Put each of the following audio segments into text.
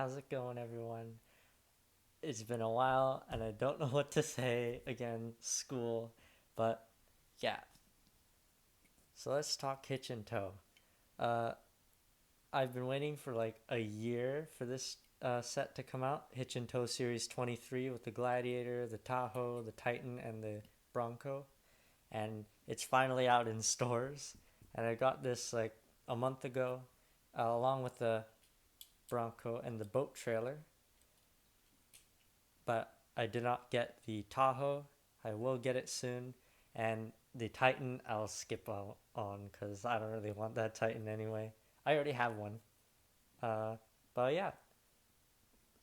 How's it going, everyone? It's been a while, and I don't know what to say. Again, school, but yeah. So let's talk Hitch and Tow. Uh, I've been waiting for like a year for this set to come out. Hitch and Tow Series 23 with the Gladiator, the Tahoe, the Titan, and the Bronco, and it's finally out in stores. And I got this like a month ago, along with the Bronco and the boat trailer. But I did not get the Tahoe. I will get it soon, and the Titan I'll skip out on because I don't really want that Titan anyway. I already have one. Uh, but yeah.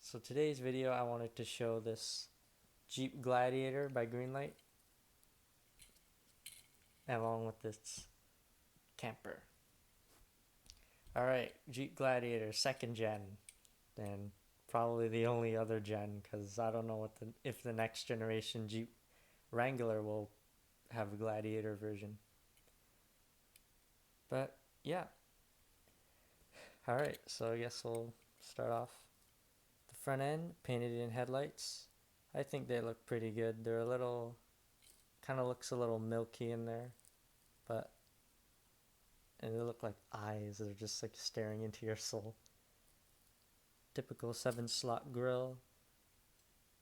So today's video, I wanted to show this Jeep Gladiator by Greenlight, along with this camper. All right, Jeep Gladiator second gen, and probably the only other gen because I don't know if the next generation Jeep Wrangler will have a Gladiator version. But yeah. Alright, so I guess we'll start off. The front end, painted in headlights. I think they look pretty good. They're a little, kind of looks a little milky in there, but, and they look like eyes. They're just like staring into your soul. Typical 7-slot grille.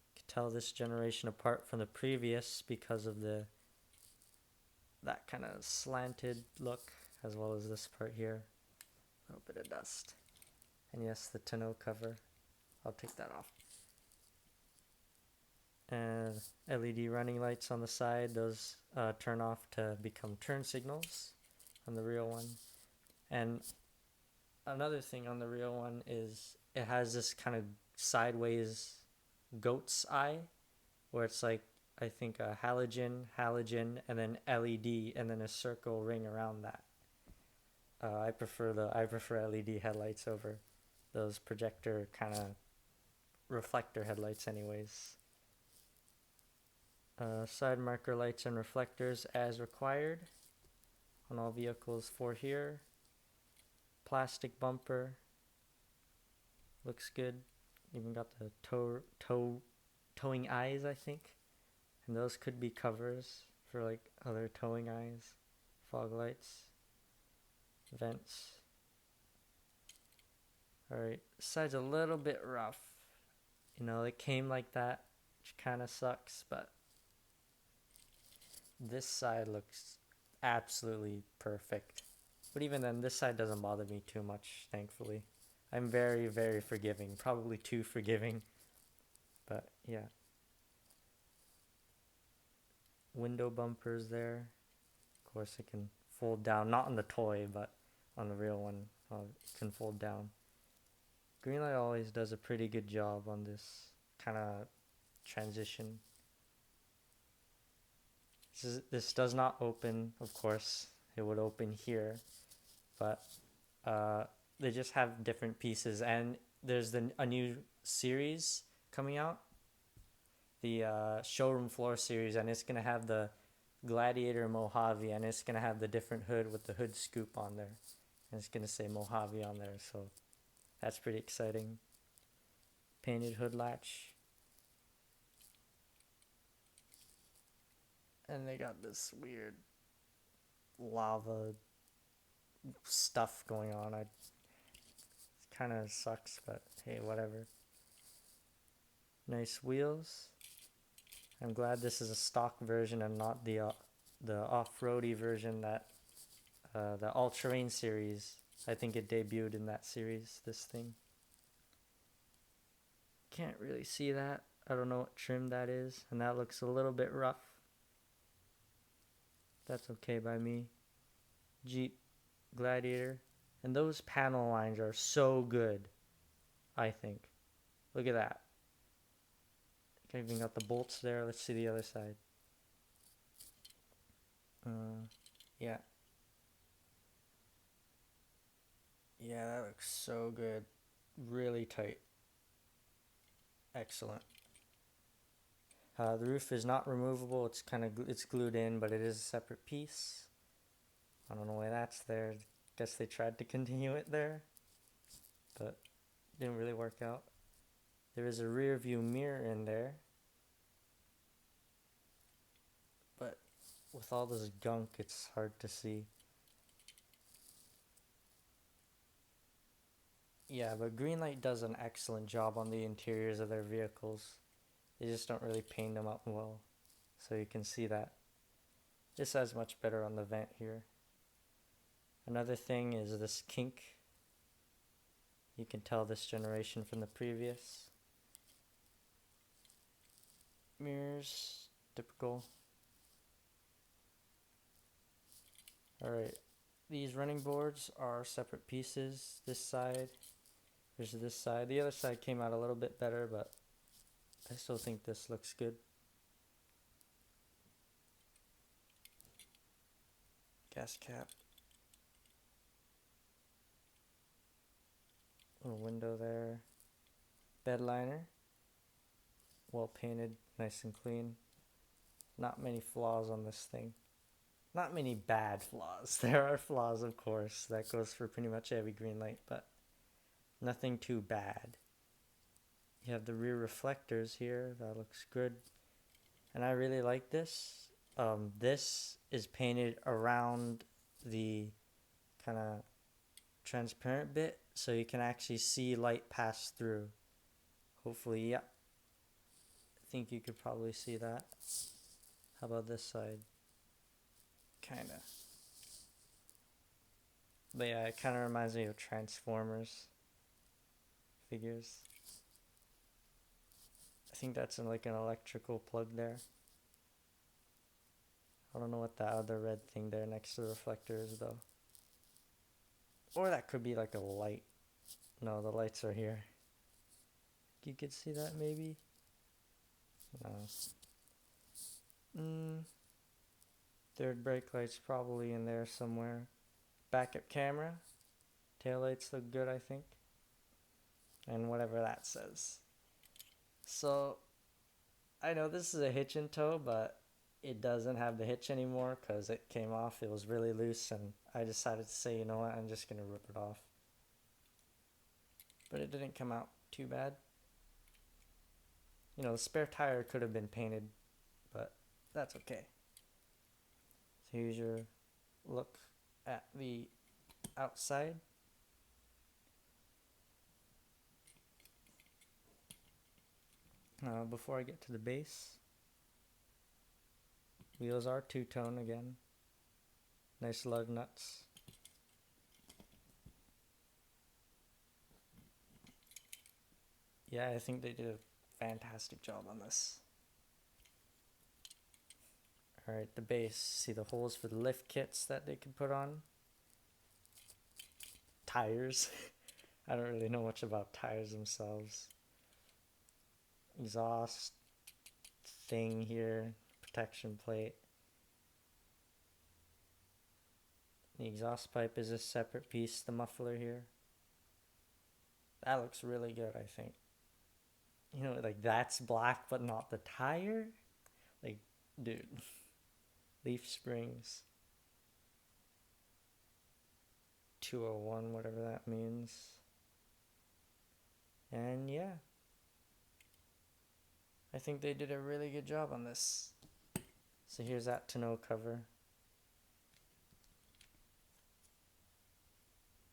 You can tell this generation apart from the previous because of that kind of slanted look, as well as this part here. A little bit of dust. And yes, the tonneau cover. I'll take that off. And LED running lights on the side. Those turn off to become turn signals on the real one. And another thing on the real one is it has this kind of sideways goat's eye, where it's like, I think a halogen, and then LED, and then a circle ring around that. I prefer LED headlights over those projector kind of reflector headlights anyways. Side marker lights and reflectors as required on all vehicles for here. Plastic bumper looks good. Even got the towing eyes, I think, and those could be covers for like other towing eyes. Fog lights, vents. Alright, this side's a little bit rough. You know, it came like that, which kind of sucks, but this side looks absolutely perfect. But even then, this side doesn't bother me too much, thankfully. I'm very, very forgiving. Probably too forgiving. But yeah. Window bumpers there. Of course, it can fold down. Not on the toy, but on the real one, it can fold down. Greenlight always does a pretty good job on this kind of transition. This does not open, of course. It would open here, but they just have different pieces. And there's a new series coming out, the Showroom Floor series, and it's going to have the Gladiator Mojave, and it's going to have the different hood with the hood scoop on there. And it's going to say Mojave on there, so that's pretty exciting. Painted hood latch. And they got this weird lava stuff going on. It kind of sucks, but hey, whatever. Nice wheels. I'm glad this is a stock version and not the off-roady version that the all-terrain series. I think it debuted in that series, this thing. Can't really see that. I don't know what trim that is, and that looks a little bit rough. That's okay by me. Jeep Gladiator. And those panel lines are so good, I think. Look at that. I even got the bolts there. Let's see the other side. Yeah. Yeah, that looks so good. Really tight. Excellent. The roof is not removable. It's glued in, but it is a separate piece. I don't know why that's there. Guess they tried to continue it there, but Didn't really work out. There is a rear view mirror in there, but with all this gunk, it's hard to see. Yeah, but Greenlight does an excellent job on the interiors of their vehicles. They just don't really paint them up well, so you can see that. This has much better on the vent here. Another thing is this kink. You can tell this generation from the previous. Mirrors, typical. Alright, these running boards are separate pieces. This side versus this side. The other side came out a little bit better, but I still think this looks good. Gas cap. Little window there. Bed liner. Well painted, nice and clean. Not many flaws on this thing. Not many bad flaws. There are flaws, of course. That goes for pretty much every Greenlight, but nothing too bad. You have the rear reflectors here. That looks good. And I really like this. This is painted around the kind of transparent bit, so you can actually see light pass through. Hopefully, yeah. I think you could probably see that. How about this side? Kinda. But yeah, it kind of reminds me of Transformers figures. I think that's like an electrical plug there. I don't know what that other red thing there next to the reflector is though. Or that could be like a light. No, the lights are here. You could see that maybe? No. Third brake light's probably in there somewhere. Backup camera. Taillights look good, I think. And whatever that says. So, I know this is a hitch and tow, but it doesn't have the hitch anymore because it came off. It was really loose, and I decided to say, you know what, I'm just going to rip it off. But it didn't come out too bad. You know, the spare tire could have been painted, but that's okay. So here's your look at the outside. Before I get to the base, wheels are two-tone again. Nice lug nuts. Yeah, I think they did a fantastic job on this. Alright, the base. See the holes for the lift kits that they can put on. Tires. I don't really know much about tires themselves. Exhaust thing here. Protection plate. The exhaust pipe is a separate piece. The muffler here. That looks really good, I think. You know, like that's black but not the tire? Like, dude. Leaf springs. 201, whatever that means. And yeah. I think they did a really good job on this. So here's that tonneau cover.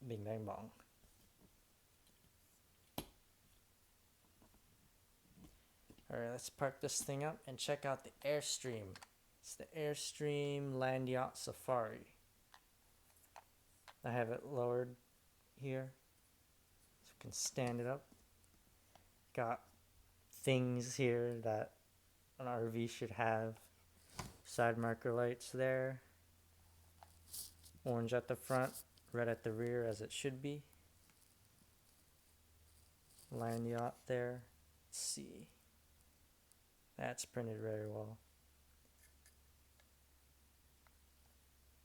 Bing bang bong. Alright, let's park this thing up and check out the Airstream. It's the Airstream Land Yacht Safari. I have it lowered here so you can stand it up. Got things here that an RV should have. Side marker lights there. Orange at the front, red at the rear as it should be. Land Yacht there. Let's see. That's printed very well.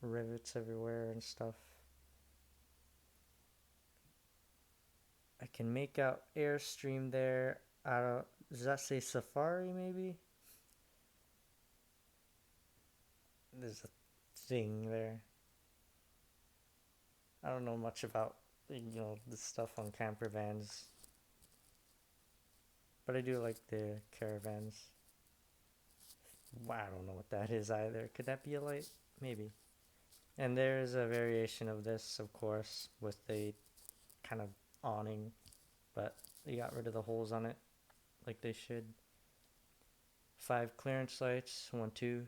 Rivets everywhere and stuff. I can make out Airstream there. Does that say Safari maybe? There's a thing there. I don't know much about, you know, the stuff on camper vans. but I do like the caravans. I don't know what that is either. Could that be a light? Maybe. And there's a variation of this, of course, with the kind of awning, but they got rid of the holes on it like they should. 5 clearance lights, 1, 2,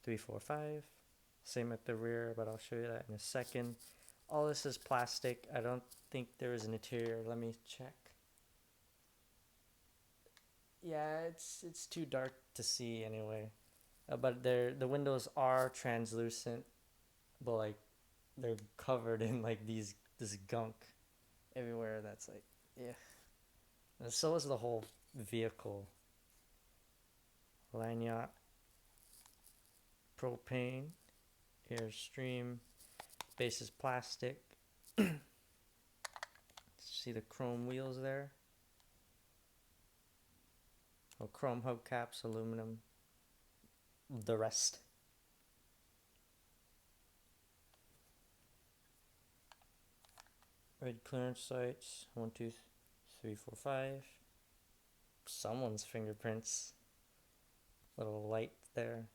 3, 4, 5. Same at the rear, but I'll show you that in a second. All this is plastic. I don't think there is an interior. Let me check. Yeah, it's too dark to see anyway. But the windows are translucent, but like they're covered in like this gunk everywhere. That's like, yeah. And so is the whole vehicle. Yacht, propane, Airstream, base is plastic. See the chrome wheels there? Oh, chrome hubcaps, aluminum, the rest. Red clearance lights, 1, 2, 3, 4, 5. Someone's fingerprints. Little light there.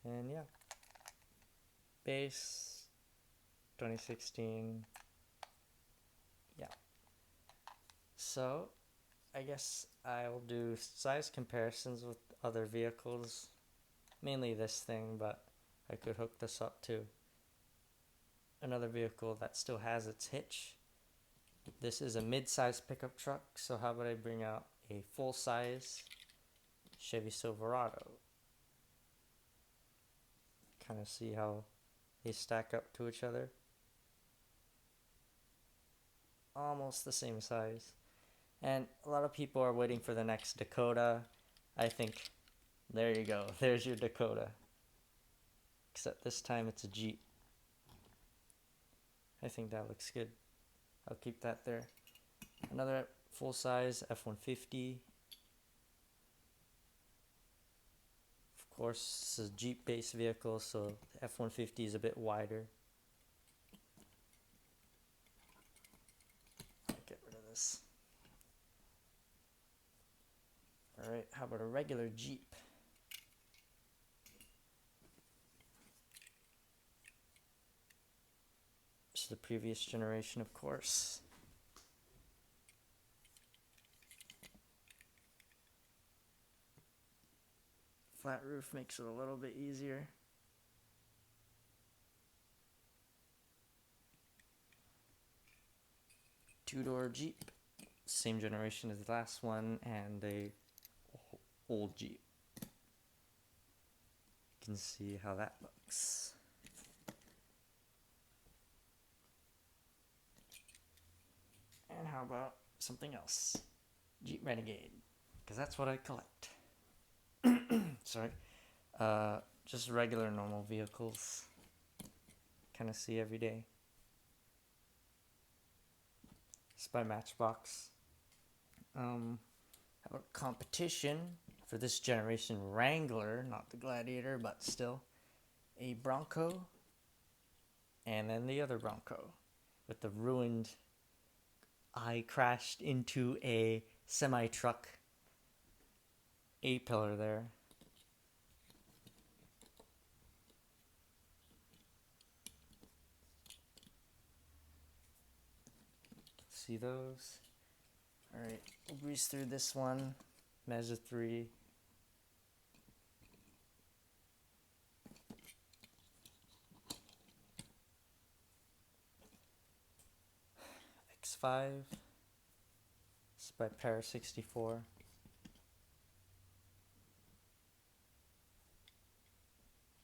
And yeah. Base, 2016. Yeah. So, I guess I'll do size comparisons with other vehicles. Mainly this thing, but I could hook this up to another vehicle that still has its hitch. This is a mid-size pickup truck, so how about I bring out a full-size Chevy Silverado. Kind of see how they stack up to each other. Almost the same size. And a lot of people are waiting for the next Dakota. I think, there you go, there's your Dakota. Except this time it's a Jeep. I think that looks good. I'll keep that there. Another full-size F-150. Of course, this is a Jeep-based vehicle, so the F-150 is a bit wider. I'll get rid of this. Alright, how about a regular Jeep? This is the previous generation, of course. Flat roof makes it a little bit easier. Two-door Jeep, same generation as the last one, and a old Jeep. You can see how that looks. And how about something else? Jeep Renegade, because that's what I collect. Sorry. Just regular normal vehicles. Kind of see every day. It's by Matchbox. How about competition for this generation? Wrangler, not the Gladiator, but still. A Bronco. And then the other Bronco. With the ruined... I crashed into a semi-truck A-pillar there. See those? Alright, we'll breeze through this one. Mazda 3. X5. It's by Para 64.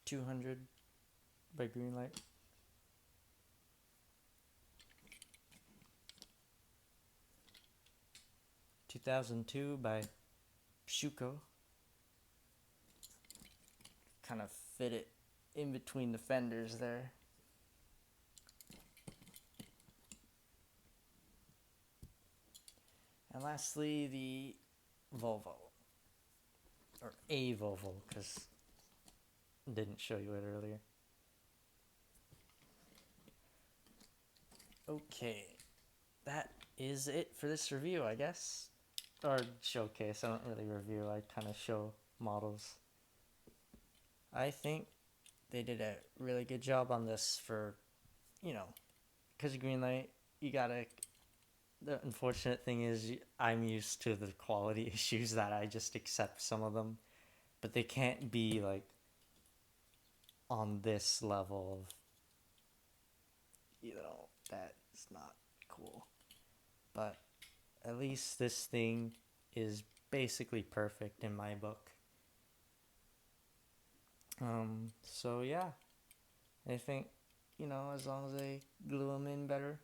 $200 by Greenlight. $2002 by Schuco. Kind of fit it in between the fenders there. And lastly, the Volvo. Or a Volvo, because I didn't show you it earlier. Okay, that is it for this review, I guess. or showcase. I don't really review. I kind of show models. I think they did a really good job on this for, you know, because Greenlight, you gotta. The unfortunate thing is, I'm used to the quality issues that I just accept some of them, but they can't be like on this level of, that is not cool. But at least this thing is basically perfect in my book. So yeah, I think, as long as I glue them in better,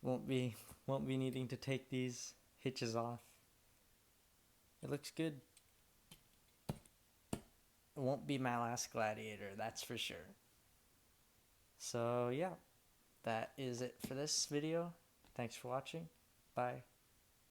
won't be needing to take these hitches off. It looks good. It won't be my last Gladiator, that's for sure. So yeah, that is it for this video. Thanks for watching. Bye.